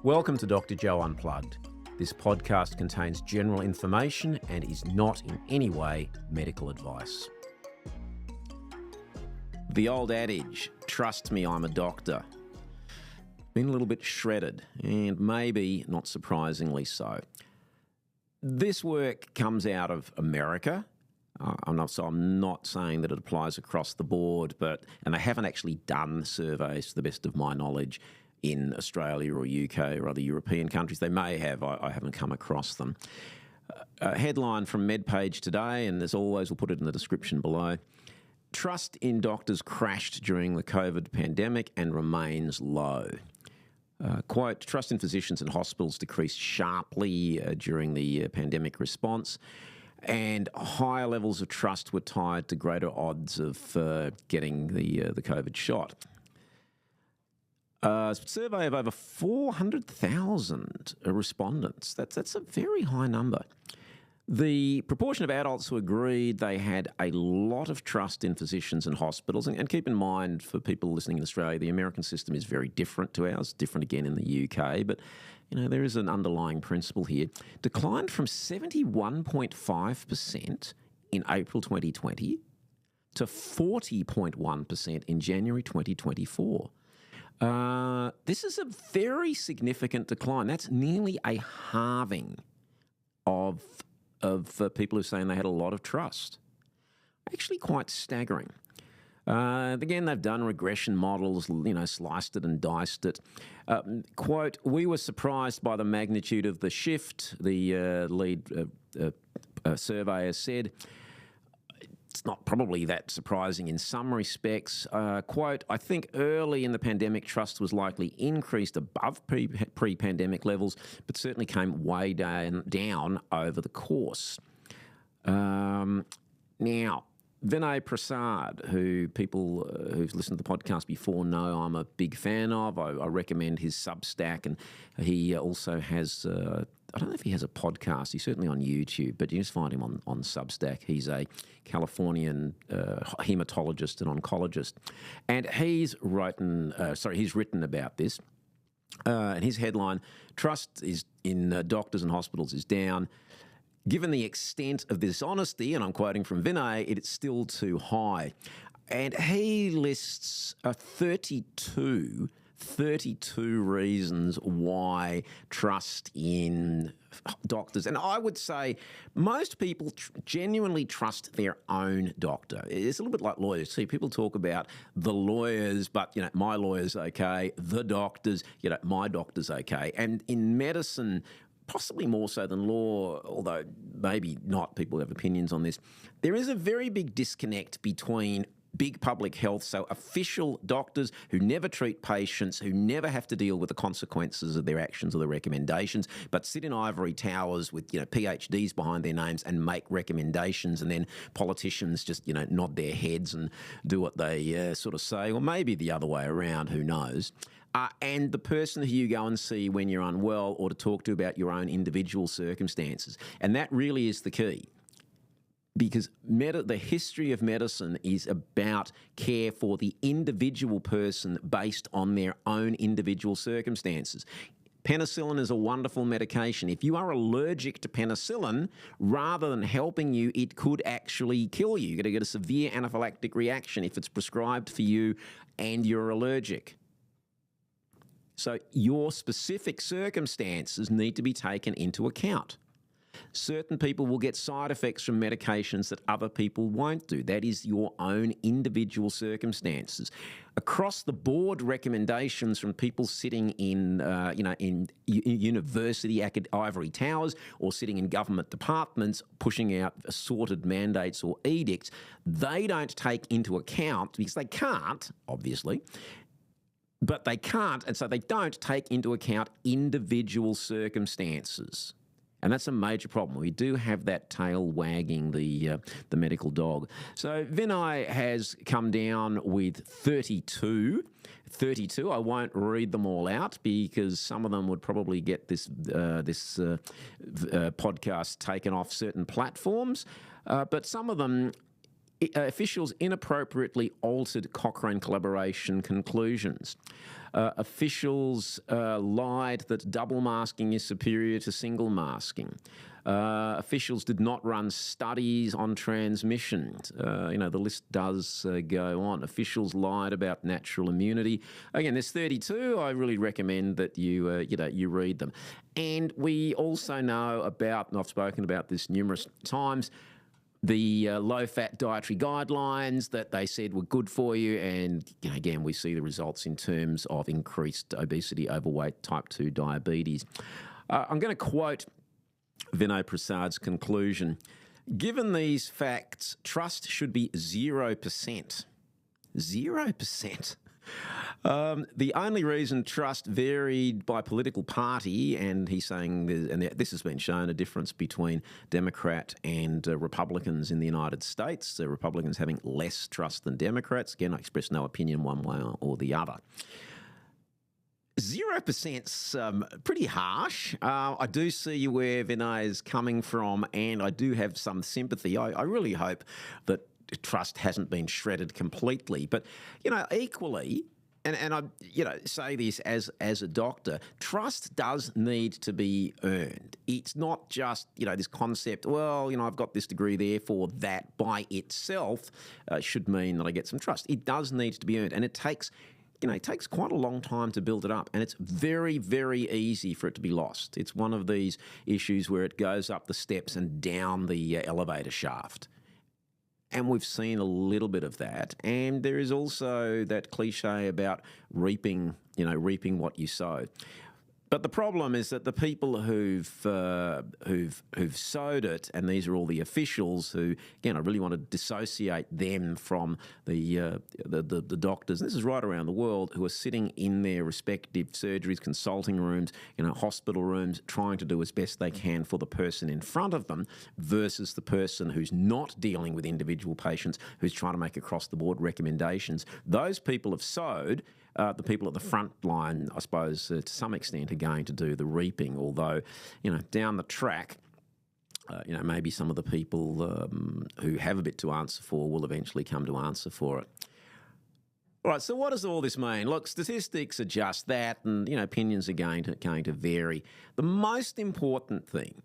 Welcome to Dr Joe Unplugged. This podcast contains general information and is not in any way medical advice. The old adage, trust me, I'm a doctor, been a little bit shredded, and maybe not surprisingly so. This work comes out of America. I'm not saying that it applies across the board, and they haven't actually done surveys, to the best of my knowledge, in Australia or UK or other European countries. They may have, I haven't come across them. A headline from MedPage today, and as always, we'll put it in the description below. Trust in doctors crashed during the COVID pandemic and remains low. Quote, trust in physicians and hospitals decreased sharply during the pandemic response, and higher levels of trust were tied to greater odds of getting the COVID shot. A survey of over 400,000 respondents. That's a very high number. The proportion of adults who agreed they had a lot of trust in physicians and hospitals, and keep in mind for people listening in Australia, the American system is very different to ours, different again in the UK, but there is an underlying principle here, declined from 71.5% in April 2020 to 40.1% in January 2024. This is a very significant decline. That's nearly a halving of people who are saying they had a lot of trust. Actually quite staggering. Again, they've done regression models, sliced it and diced it. Quote, we were surprised by the magnitude of the shift, the lead surveyor said. It's not probably that surprising in some respects. Quote, I think early in the pandemic, trust was likely increased above pre-pandemic levels, but certainly came way down over the course. Now, Vinay Prasad, who people who've listened to the podcast before know I'm a big fan of. I recommend his Substack, and he also has, I don't know if he has a podcast. He's certainly on YouTube, but you just find him on Substack. He's a Californian hematologist and oncologist, and he's written about this. And his headline, trust is in doctors and hospitals is down. Given the extent of dishonesty, and I'm quoting from Vinay, it's still too high. And he lists 32 reasons why trust in doctors. And I would say most people genuinely trust their own doctor. It's a little bit like lawyers. See, people talk about the lawyers, but, my lawyer's okay. The doctors, my doctor's okay. And in medicine, possibly more so than law, although maybe not, people have opinions on this, there is a very big disconnect between big public health, so official doctors who never treat patients, who never have to deal with the consequences of their actions or their recommendations, but sit in ivory towers with PhDs behind their names and make recommendations, and then politicians just nod their heads and do what they sort of say, or maybe the other way around, who knows. And the person who you go and see when you're unwell or to talk to about your own individual circumstances. And that really is the key. Because the history of medicine is about care for the individual person based on their own individual circumstances. Penicillin is a wonderful medication. If you are allergic to penicillin, rather than helping you, it could actually kill you. You're going to get a severe anaphylactic reaction if it's prescribed for you and you're allergic. So your specific circumstances need to be taken into account. Certain people will get side effects from medications that other people won't do. That is your own individual circumstances. Across the board recommendations from people sitting in university ivory towers or sitting in government departments pushing out assorted mandates or edicts, they don't take into account, because they can't, obviously, but they can't, and so they don't take into account individual circumstances. And that's a major problem. We do have that tail wagging the medical dog. So Vinay has come down with 32. I won't read them all out because some of them would probably get this podcast taken off certain platforms. But some of them Officials inappropriately altered Cochrane collaboration conclusions. Officials lied that double masking is superior to single masking. Officials did not run studies on transmissions. The list does go on. Officials lied about natural immunity. Again, there's 32. I really recommend that you read them. And we also know about, and I've spoken about this numerous times, the low-fat dietary guidelines that they said were good for you. And again, we see the results in terms of increased obesity, overweight, type 2 diabetes. I'm going to quote Vinay Prasad's conclusion. Given these facts, trust should be 0%. 0%. The only reason trust varied by political party, and he's saying, and this has been shown, a difference between Democrat and Republicans in the United States, Republicans having less trust than Democrats. Again, I express no opinion one way or the other. 0%'s pretty harsh. I do see where Vinay is coming from, and I do have some sympathy. I really hope that trust hasn't been shredded completely. But, equally, and I say this as a doctor, trust does need to be earned. It's not just, this concept, I've got this degree, therefore that by itself should mean that I get some trust. It does need to be earned, and it takes quite a long time to build it up, and it's very, very easy for it to be lost. It's one of these issues where it goes up the steps and down the elevator shaft. And we've seen a little bit of that. And there is also that cliche about reaping what you sow. But the problem is that the people who've sowed it, and these are all the officials who, again, I really want to dissociate them from the doctors. And this is right around the world, who are sitting in their respective surgeries, consulting rooms, hospital rooms, trying to do as best they can for the person in front of them, versus the person who's not dealing with individual patients, who's trying to make across-the-board recommendations. Those people have sowed. The people at the front line, I suppose, to some extent, are going to do the reaping, although, down the track, maybe some of the people who have a bit to answer for will eventually come to answer for it. All right, so what does all this mean? Look, statistics are just that, and, opinions are going to vary. The most important thing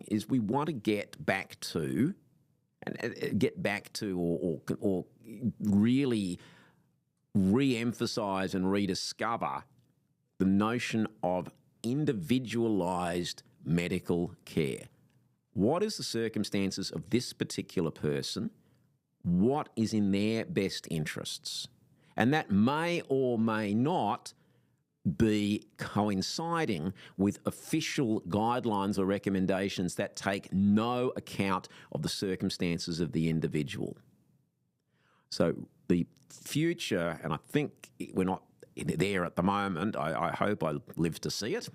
is we want to get back to or really re-emphasise and rediscover the notion of individualised medical care. What is the circumstances of this particular person? What is in their best interests? And that may or may not be coinciding with official guidelines or recommendations that take no account of the circumstances of the individual. So the future, and I think we're not there at the moment, I hope I live to see it,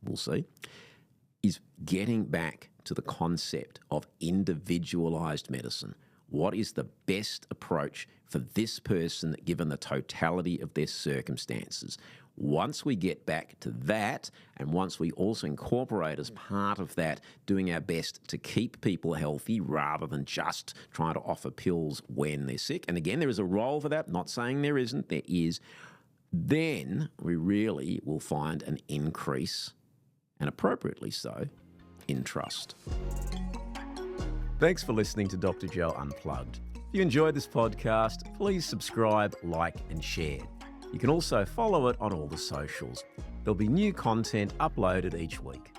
we'll see, is getting back to the concept of individualised medicine. What is the best approach for this person given the totality of their circumstances? Once we get back to that, and once we also incorporate as part of that doing our best to keep people healthy rather than just trying to offer pills when they're sick, and again, there is a role for that, not saying there isn't, there is, then we really will find an increase, and appropriately so, in trust. Thanks for listening to Dr. Joe Unplugged. If you enjoyed this podcast, please subscribe, like, and share. You can also follow it on all the socials. There'll be new content uploaded each week.